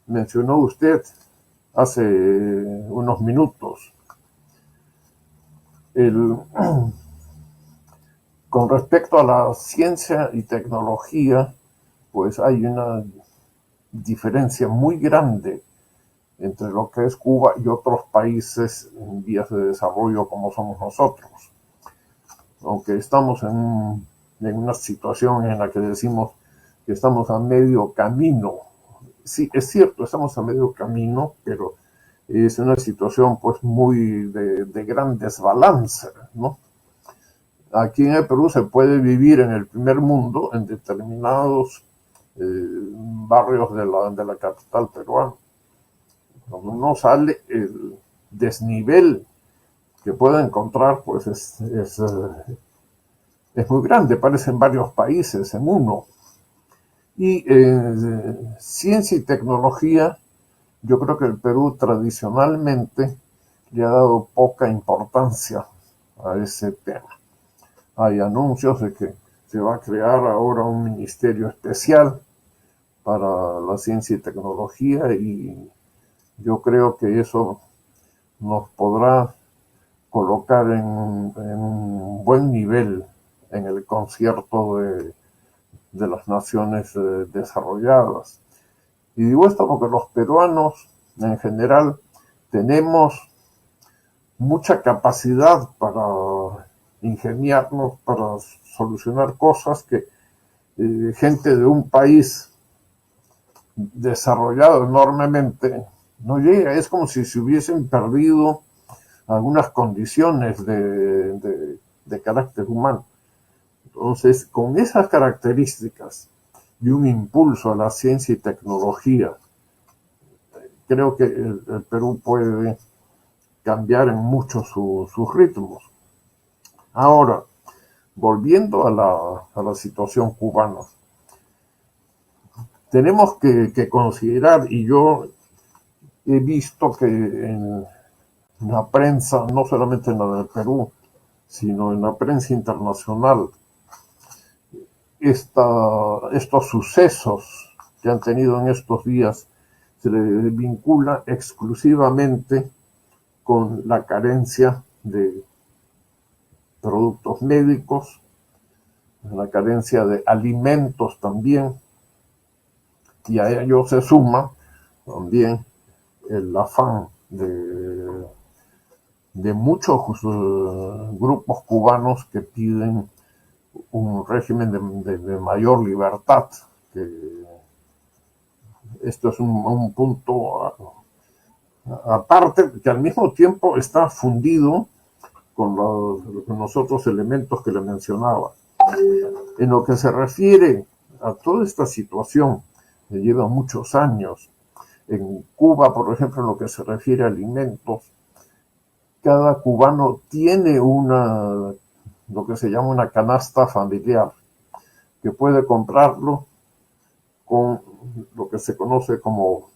mencionó usted hace unos minutos, con respecto a la ciencia y tecnología, pues hay una diferencia muy grande entre lo que es Cuba y otros países en vías de desarrollo como somos nosotros. Aunque estamos en una situación en la que decimos que estamos a medio camino. Sí, es cierto, estamos a medio camino, pero es una situación pues muy de gran desbalance, ¿no? Aquí en el Perú se puede vivir en el primer mundo en determinados barrios de la capital peruana. Cuando uno sale, el desnivel que puede encontrar pues es muy grande, parecen varios países en uno. Y ciencia y tecnología, yo creo que el Perú tradicionalmente le ha dado poca importancia a ese tema. Hay anuncios de que se va a crear ahora un ministerio especial para la ciencia y tecnología y yo creo que eso nos podrá colocar en un buen nivel en el concierto de las naciones desarrolladas. Y digo esto porque los peruanos en general tenemos mucha capacidad para ingeniarnos, para solucionar cosas que gente de un país desarrollado enormemente no llega. Es como si se hubiesen perdido algunas condiciones de carácter humano. Entonces, con esas características y un impulso a la ciencia y tecnología, creo que el Perú puede cambiar en mucho sus ritmos. Ahora, volviendo a la situación cubana, tenemos que considerar, y yo he visto que en la prensa, no solamente en la del Perú, sino en la prensa internacional, estos sucesos que han tenido en estos días se le vincula exclusivamente con la carencia de productos médicos, la carencia de alimentos también, y a ello se suma también el afán de muchos grupos cubanos que piden un régimen de mayor libertad. Que esto es un punto aparte, que al mismo tiempo está fundido con los otros elementos que le mencionaba. En lo que se refiere a toda esta situación que lleva muchos años, en Cuba, por ejemplo, en lo que se refiere a alimentos, cada cubano tiene lo que se llama una canasta familiar, que puede comprarlo con lo que se conoce como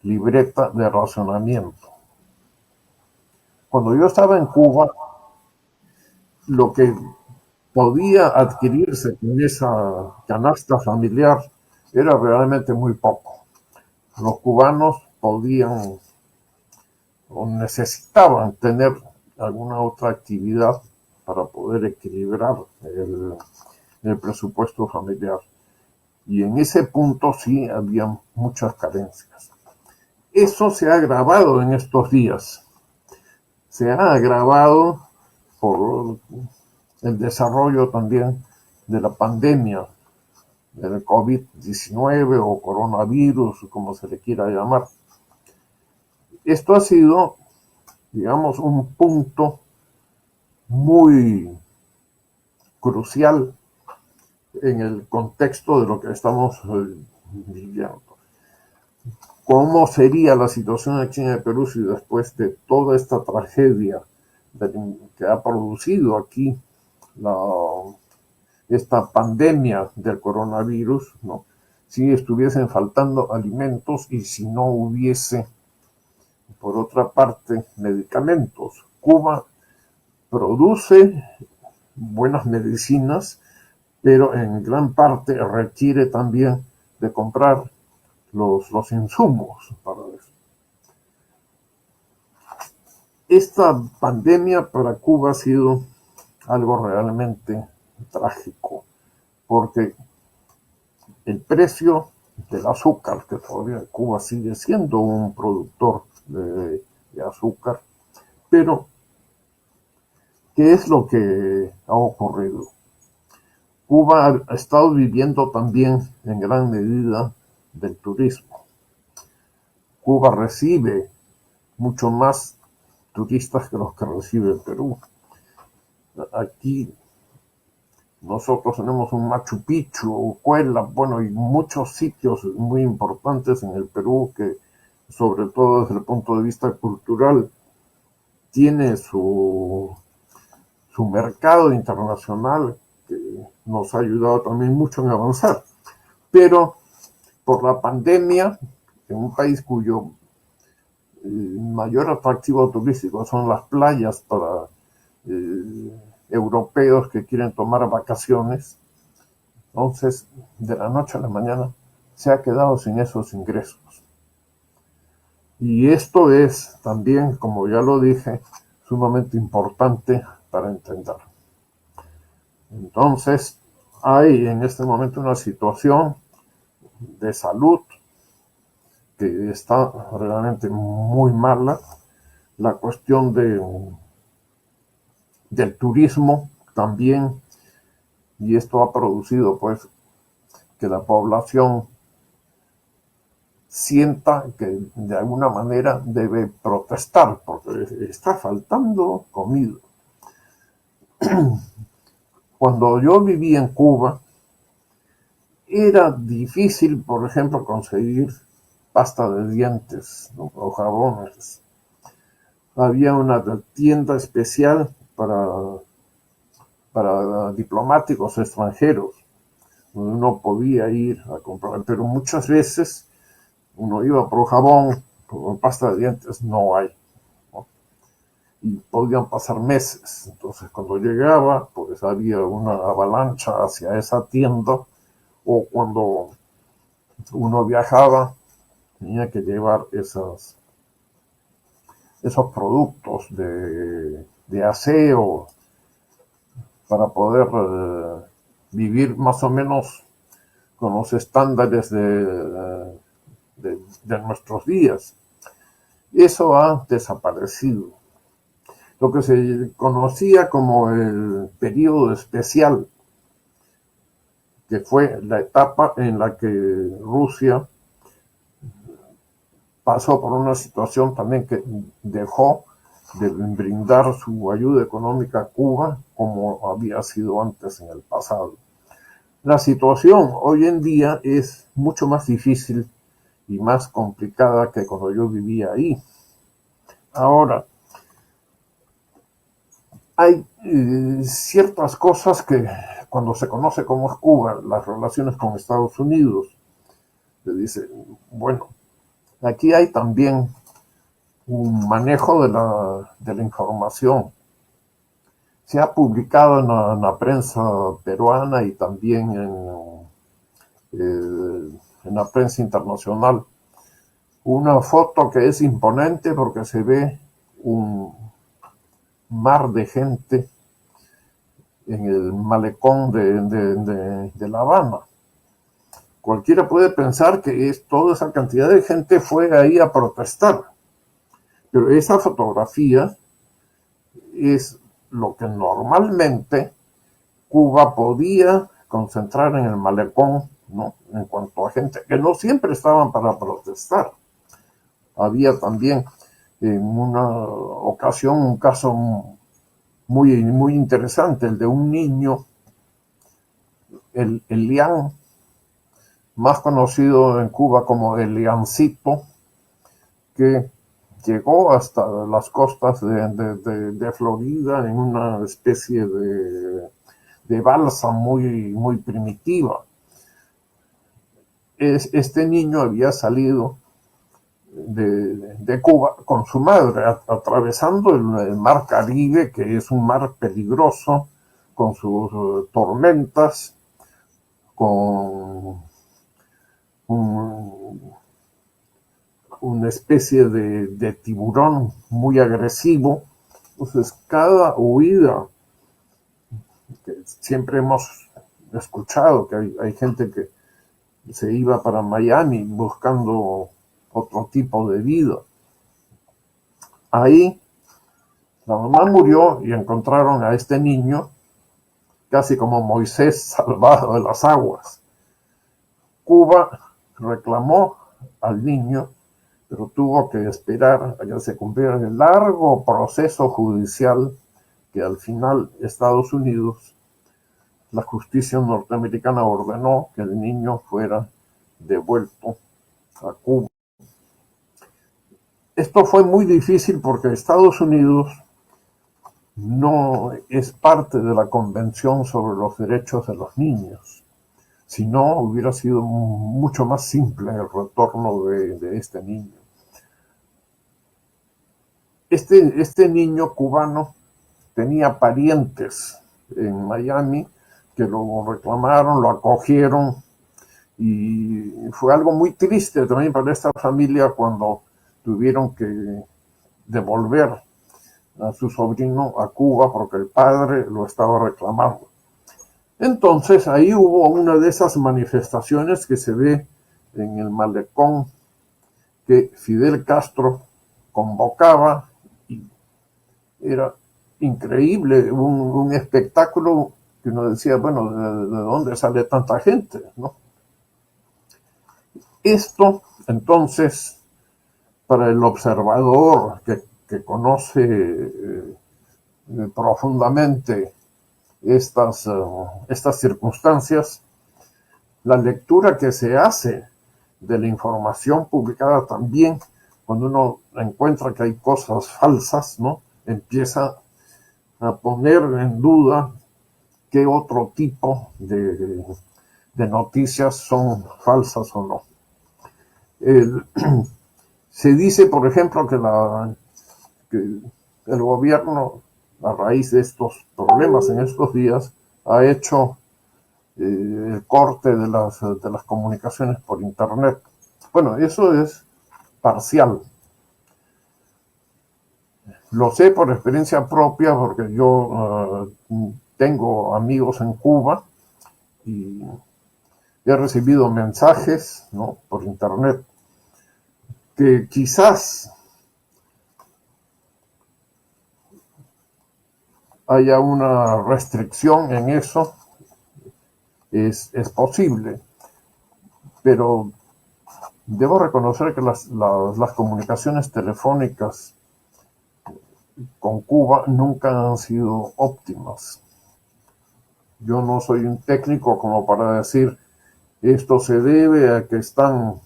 libreta de racionamiento. Cuando yo estaba en Cuba, lo que podía adquirirse con esa canasta familiar era realmente muy poco. Los cubanos podían o necesitaban tener alguna otra actividad para poder equilibrar el presupuesto familiar. Y en ese punto sí había muchas carencias. Eso se ha agravado en estos días. Se ha agravado por el desarrollo también de la pandemia del COVID-19 o coronavirus, como se le quiera llamar. Esto ha sido, digamos, un punto muy crucial en el contexto de lo que estamos viviendo. ¿Cómo sería la situación aquí en el Perú si después de toda esta tragedia que ha producido aquí esta pandemia del coronavirus, ¿no? Si estuviesen faltando alimentos y si no hubiese, por otra parte, medicamentos? Cuba produce buenas medicinas, pero en gran parte requiere también de comprar los insumos para eso. Esta pandemia para Cuba ha sido algo realmente trágico, porque el precio del azúcar, que todavía Cuba sigue siendo un productor de azúcar, pero ¿qué es lo que ha ocurrido? Cuba ha estado viviendo también en gran medida del turismo. Cuba recibe mucho más turistas que los que recibe el Perú. Aquí nosotros tenemos un Machu Picchu, Cuela, bueno, y muchos sitios muy importantes en el Perú que, sobre todo desde el punto de vista cultural, tiene su mercado internacional que nos ha ayudado también mucho en avanzar. Pero por la pandemia, en un país cuyo mayor atractivo turístico son las playas para europeos que quieren tomar vacaciones, entonces de la noche a la mañana se ha quedado sin esos ingresos. Y esto es también, como ya lo dije, sumamente importante para entender. Entonces, hay en este momento una situación de salud que está realmente muy mala. La cuestión del turismo también, y esto ha producido pues que la población sienta que de alguna manera debe protestar porque está faltando comida. Cuando yo vivía en Cuba, era difícil, por ejemplo, conseguir pasta de dientes, ¿no? O jabones. Había una tienda especial para diplomáticos extranjeros, donde uno podía ir a comprar, pero muchas veces uno iba por jabón, por pasta de dientes, no hay, ¿no? y podían pasar meses. Entonces, cuando llegaba, pues había una avalancha hacia esa tienda, o cuando uno viajaba, tenía que llevar esos productos de aseo para poder vivir más o menos con los estándares de nuestros días. Eso ha desaparecido. Lo que se conocía como el periodo especial, que fue la etapa en la que Rusia pasó por una situación también que dejó de brindar su ayuda económica a Cuba como había sido antes en el pasado. La situación hoy en día es mucho más difícil y más complicada que cuando yo vivía ahí. Ahora, hay ciertas cosas que cuando se conoce cómo es Cuba, las relaciones con Estados Unidos, se dice, bueno, aquí hay también un manejo de la información. Se ha publicado en la prensa peruana y también en la prensa internacional una foto que es imponente porque se ve un mar de gente en el malecón de La Habana. Cualquiera puede pensar que toda esa cantidad de gente fue ahí a protestar, pero esa fotografía es lo que normalmente Cuba podía concentrar en el malecón, ¿no? En cuanto a gente que no siempre estaban para protestar. Había también en una ocasión un caso muy interesante, el de un niño, el Elian, más conocido en Cuba como Eliancito, que llegó hasta las costas de Florida en una especie de balsa muy primitiva. Este niño había salido de Cuba con su madre, atravesando el mar Caribe, que es un mar peligroso, con sus tormentas, con una especie de tiburón muy agresivo. Entonces, cada huida, que siempre hemos escuchado que hay gente que se iba para Miami buscando otro tipo de vida. Ahí la mamá murió y encontraron a este niño casi como Moisés salvado de las aguas. Cuba reclamó al niño, pero tuvo que esperar a que se cumpliera el largo proceso judicial que al final Estados Unidos, la justicia norteamericana ordenó que el niño fuera devuelto a Cuba. Esto fue muy difícil porque Estados Unidos no es parte de la Convención sobre los Derechos de los Niños. Si no, hubiera sido mucho más simple el retorno de este niño. Este niño cubano tenía parientes en Miami que lo reclamaron, lo acogieron, y fue algo muy triste también para esta familia cuando tuvieron que devolver a su sobrino a Cuba porque el padre lo estaba reclamando. Entonces ahí hubo una de esas manifestaciones que se ve en el malecón que Fidel Castro convocaba, y era increíble, un espectáculo que uno decía, bueno, ¿de dónde sale tanta gente?, ¿no? Esto, entonces, para el observador que conoce profundamente estas circunstancias, la lectura que se hace de la información publicada también, cuando uno encuentra que hay cosas falsas, ¿no?, empieza a poner en duda qué otro tipo de noticias son falsas o no. Se dice, por ejemplo, que el gobierno, a raíz de estos problemas en estos días, ha hecho el corte de las comunicaciones por Internet. Bueno, eso es parcial. Lo sé por experiencia propia porque yo tengo amigos en Cuba y he recibido mensajes, ¿no?, por Internet que quizás haya una restricción en eso, es posible, pero debo reconocer que las comunicaciones telefónicas con Cuba nunca han sido óptimas. Yo no soy un técnico como para decir esto se debe a que están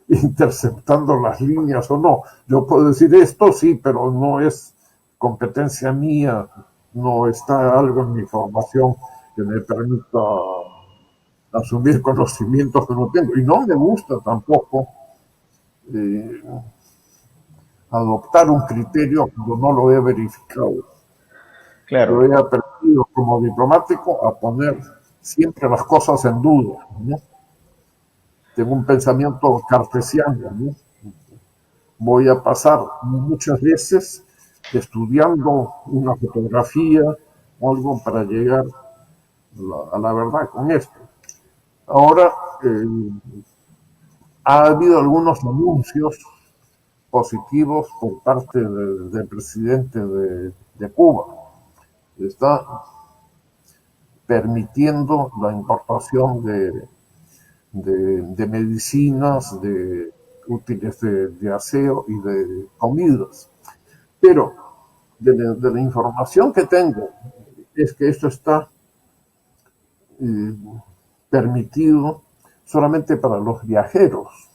interceptando las líneas o no. Yo puedo decir esto sí, pero no es competencia mía, no está algo en mi formación que me permita asumir conocimientos que no tengo. Y no me gusta tampoco eh, adoptar un criterio cuando no lo he verificado. Yo Claro, he aprendido como diplomático a poner siempre las cosas en duda, ¿no? Tengo un pensamiento cartesiano, ¿no? Voy a pasar muchas veces estudiando una fotografía, algo para llegar a la verdad con esto. Ahora, ha habido algunos anuncios positivos por parte del presidente de Cuba. Está permitiendo la importación de medicinas, de útiles de aseo y de comidas. Pero de la información que tengo es que esto está eh, permitido solamente para los viajeros.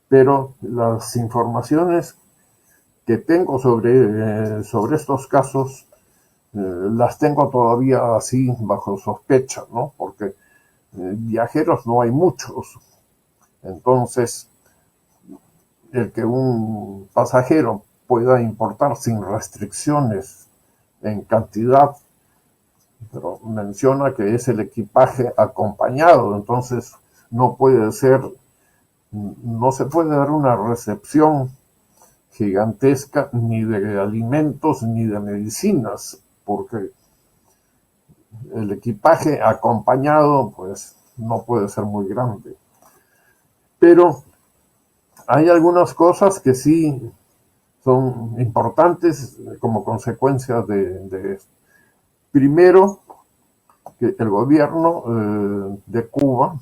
Pero las informaciones que tengo sobre estos casos las tengo todavía así bajo sospecha, ¿no? Porque viajeros no hay muchos. Entonces, el que un pasajero pueda importar sin restricciones en cantidad, pero menciona que es el equipaje acompañado, entonces no puede ser, no se puede dar una recepción gigantesca ni de alimentos ni de medicinas, porque el equipaje acompañado pues no puede ser muy grande. Pero hay algunas cosas que sí son importantes como consecuencia de esto. Primero, que el gobierno de Cuba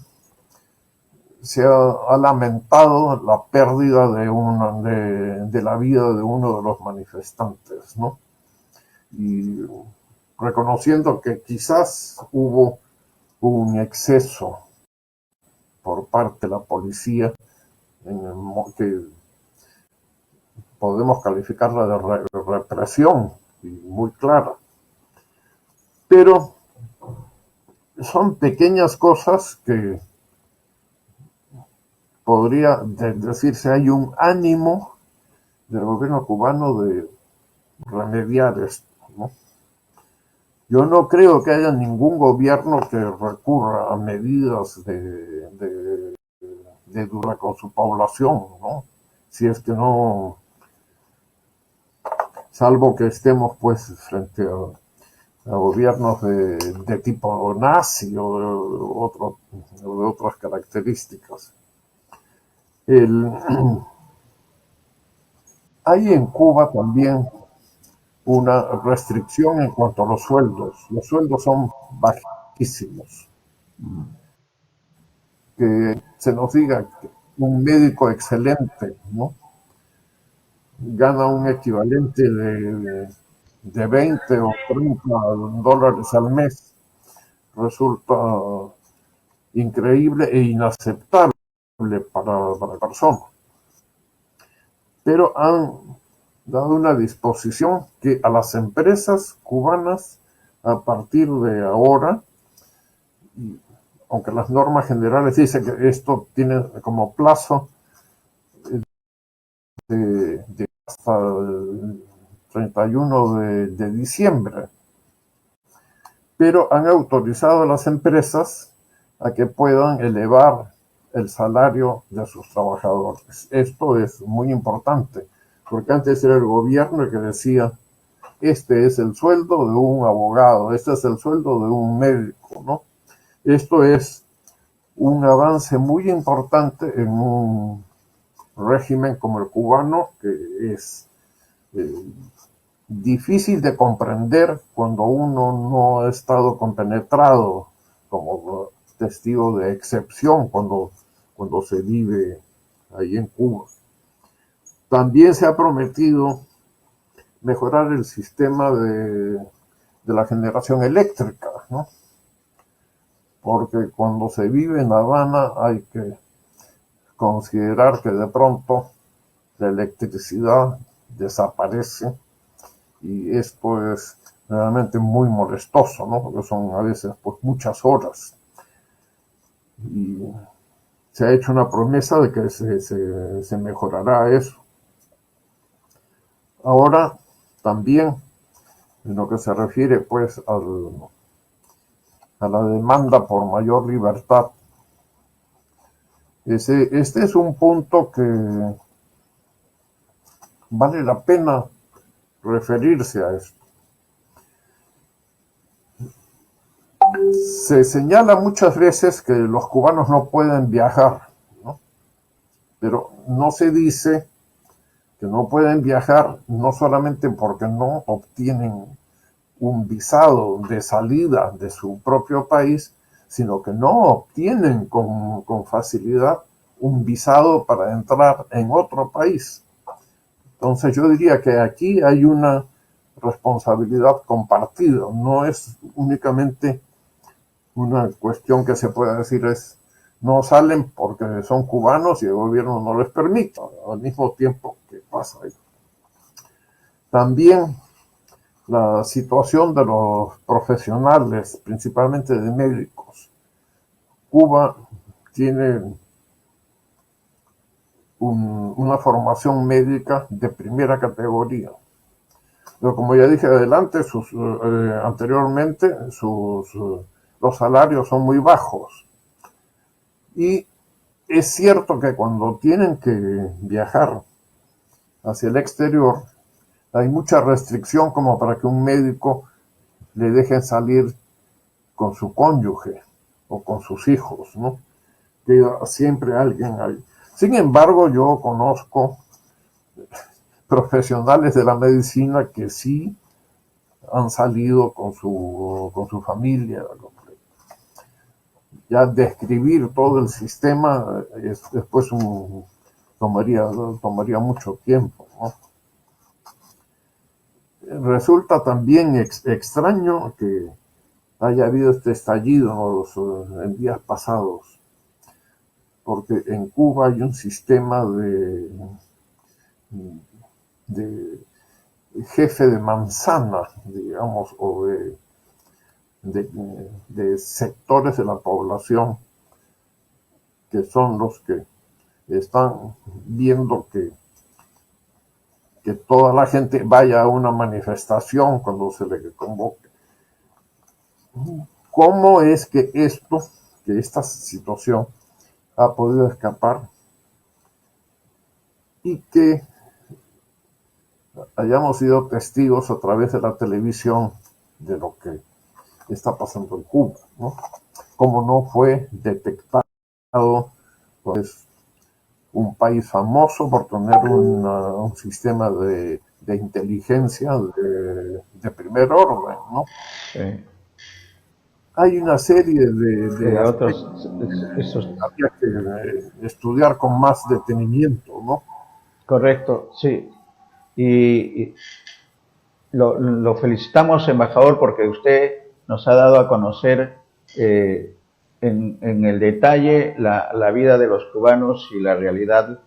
ha lamentado la pérdida de la vida de uno de los manifestantes, ¿no? Y reconociendo que quizás hubo un exceso por parte de la policía que podemos calificarla de represión y muy clara. Pero son pequeñas cosas que podría decirse hay un ánimo del gobierno cubano de remediar esto, ¿no? Yo no creo que haya ningún gobierno que recurra a medidas de dura con su población, ¿no? Si es que no, salvo que estemos pues frente a gobiernos de tipo nazi o de otras características. Hay en Cuba también una restricción en cuanto a los sueldos. Los sueldos son bajísimos. Que se nos diga que un médico excelente, ¿no?, gana un equivalente de 20 o 30 dólares al mes, resulta increíble e inaceptable para la persona. Pero han dado una disposición que a las empresas cubanas, a partir de ahora, aunque las normas generales dicen que esto tiene como plazo de hasta el 31 de diciembre, pero han autorizado a las empresas a que puedan elevar el salario de sus trabajadores. Esto es muy importante, porque antes era el gobierno el que decía, este es el sueldo de un abogado, este es el sueldo de un médico, ¿no? Esto es un avance muy importante en un régimen como el cubano, que es difícil de comprender cuando uno no ha estado compenetrado como testigo de excepción cuando se vive ahí en Cuba. También se ha prometido mejorar el sistema de la generación eléctrica, ¿no? Porque cuando se vive en La Habana hay que considerar que de pronto la electricidad desaparece y esto es realmente muy molestoso, ¿no? Porque son a veces pues muchas horas. Y se ha hecho una promesa de que se mejorará eso. Ahora también en lo que se refiere pues a la demanda por mayor libertad. Este es un punto que vale la pena referirse a esto. Se señala muchas veces que los cubanos no pueden viajar, ¿no? Pero no se dice que no pueden viajar no solamente porque no obtienen un visado de salida de su propio país, sino que no obtienen con facilidad un visado para entrar en otro país. Entonces yo diría que aquí hay una responsabilidad compartida, no es únicamente una cuestión que se pueda decir es no salen porque son cubanos y el gobierno no les permite, al mismo tiempo que pasa ahí. También la situación de los profesionales, principalmente de médicos. Cuba tiene una formación médica de primera categoría. Pero como ya dije anteriormente, los salarios son muy bajos. Y es cierto que cuando tienen que viajar hacia el exterior, hay mucha restricción como para que un médico le dejen salir con su cónyuge o con sus hijos, ¿no? Queda siempre alguien ahí. Sin embargo, yo conozco profesionales de la medicina que sí han salido con su familia. Ya describir todo el sistema después tomaría mucho tiempo, ¿no? Resulta también extraño que haya habido este estallido en días pasados, porque en Cuba hay un sistema de jefe de manzana, digamos, o de sectores de la población que son los que están viendo que toda la gente vaya a una manifestación cuando se le convoque. ¿Cómo es que esta situación ha podido escapar y que hayamos sido testigos a través de la televisión de lo que está pasando en Cuba, ¿no? Cómo no fue detectado, pues, un país famoso por tener un sistema de inteligencia de primer orden, ¿no? Sí. Hay una serie de Otros, aspectos esos, que habría que estudiar con más detenimiento, ¿no? correcto, sí. Y lo felicitamos, embajador, porque usted nos ha dado a conocer en el detalle la vida de los cubanos y la realidad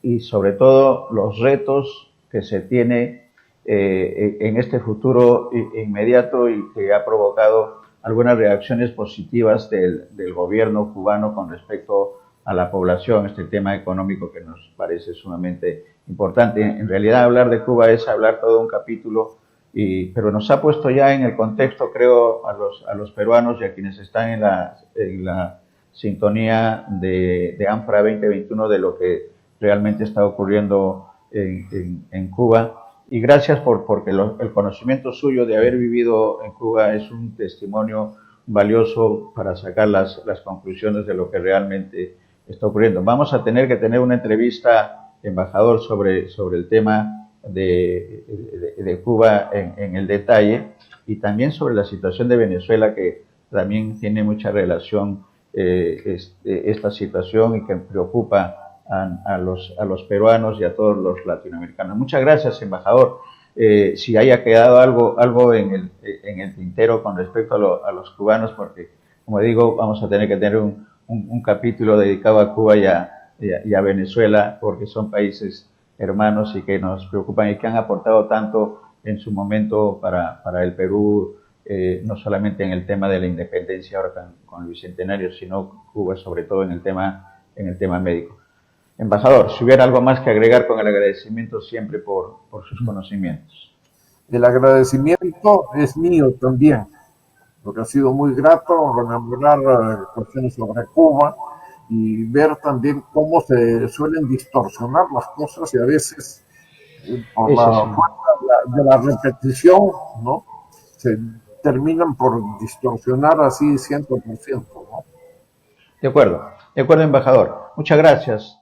y sobre todo los retos que se tiene en este futuro inmediato y que ha provocado algunas reacciones positivas del gobierno cubano con respecto a la población, este tema económico que nos parece sumamente importante. En realidad hablar de Cuba es hablar todo un capítulo, pero nos ha puesto ya en el contexto, creo, a los peruanos y a quienes están en la sintonía de ANFRA 2021 de lo que realmente está ocurriendo en Cuba. Y gracias porque el conocimiento suyo de haber vivido en Cuba es un testimonio valioso para sacar las conclusiones de lo que realmente está ocurriendo. Vamos a tener que tener una entrevista, embajador, sobre el tema de Cuba en el detalle, y también sobre la situación de Venezuela, que también tiene mucha relación esta situación y que preocupa a los peruanos y a todos los latinoamericanos. Muchas gracias, embajador. Si haya quedado algo en el tintero con respecto a los cubanos, porque, como digo, vamos a tener que tener un capítulo dedicado a Cuba y a Venezuela, porque son países hermanos y que nos preocupan y que han aportado tanto en su momento para el Perú, no solamente en el tema de la independencia ahora con el Bicentenario, sino Cuba sobre todo en el tema médico. Embajador, si hubiera algo más que agregar, con el agradecimiento siempre por sus conocimientos. El agradecimiento es mío también, porque ha sido muy grato rememorar cuestiones sobre Cuba y ver también cómo se suelen distorsionar las cosas y a veces por la fuerza de la repetición, ¿no? Se terminan por distorsionar así 100%, ¿no? De acuerdo, embajador. Muchas gracias.